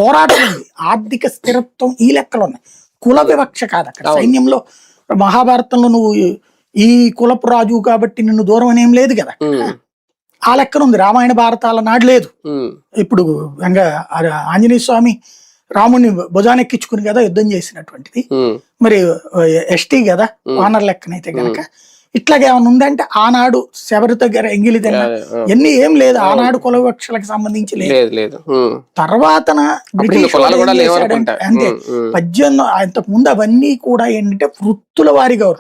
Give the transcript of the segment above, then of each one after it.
పోరాటం ఉంది, ఆర్థిక స్థిరత్వం, ఈ లెక్కలు ఉన్నాయి. కుల వివక్ష కాదు అక్కడ. సైన్యంలో మహాభారతంలో నువ్వు ఈ కులపు రాజు కాబట్టి నిన్ను దూరం అని ఏం లేదు కదా, ఆ లెక్కన ఉంది. రామాయణ భారతాల నాడు లేదు. ఇప్పుడు ఆంజనేయ స్వామి రాముడిని భుజానెక్కించుకుని కదా యుద్ధం చేసినటువంటిది. మరి ఎస్టీ కదా వానర్ లెక్కనైతే గనక. ఇట్లాగే ఏమైనా ఉందంటే ఆనాడు శబరి దగ్గర ఎంగిలి తిన్న ఎన్ని ఏం లేదు, ఆనాడు కుల వివక్షలకు సంబంధించి లేదు. తర్వాతన బ్రిటిష్ అంతే 18 అంతకు ముందు అవన్నీ కూడా ఏంటంటే వృత్తుల వారిగా.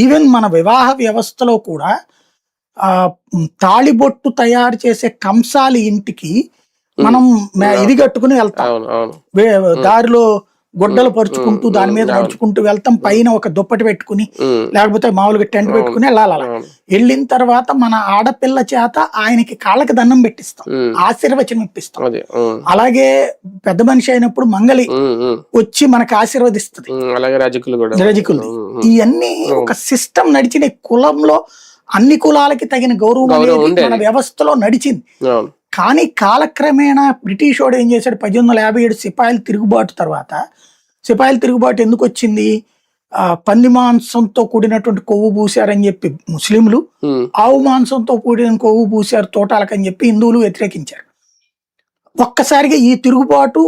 ఈవెన్ మన వివాహ వ్యవస్థలో కూడా తాళిబొట్టు తయారు చేసే కంసాలి ఇంటికి మనం ఇది కట్టుకుని వెళ్తాం, దారిలో గుడ్డలు పరుచుకుంటూ దాని మీద నడుచుకుంటూ వెళ్తాం, పైన ఒక దుప్పటి పెట్టుకుని లేకపోతే మామూలుగా టెంట్ పెట్టుకుని వెళ్ళాలి. వెళ్ళిన తర్వాత మన ఆడపిల్ల చేత ఆయనకి కాళ్ళకి దండం పెట్టిస్తాం, ఆశీర్వచనం ఇప్పిస్తాం. అలాగే పెద్ద మనిషి అయినప్పుడు మంగళి వచ్చి మనకు ఆశీర్వదిస్తుంది, రజకులు. ఇవన్నీ ఒక సిస్టమ్ నడిచిన కులంలో అన్ని కులాలకి తగిన గౌరవం అనేది మన వ్యవస్థలో నడిచింది. కానీ కాలక్రమేణా బ్రిటిష్ వాడు ఏం చేశాడు, 1857 సిపాయిల తిరుగుబాటు తర్వాత, సిపాయిల తిరుగుబాటు ఎందుకు వచ్చింది, పంది మాంసంతో కూడినటువంటి కొవ్వు పూసారని చెప్పి ముస్లింలు, ఆవు మాంసంతో కూడిన కొవ్వు పూసారు తోటాలకని చెప్పి హిందువులు వ్యతిరేకించారు. ఒక్కసారిగా ఈ తిరుగుబాటు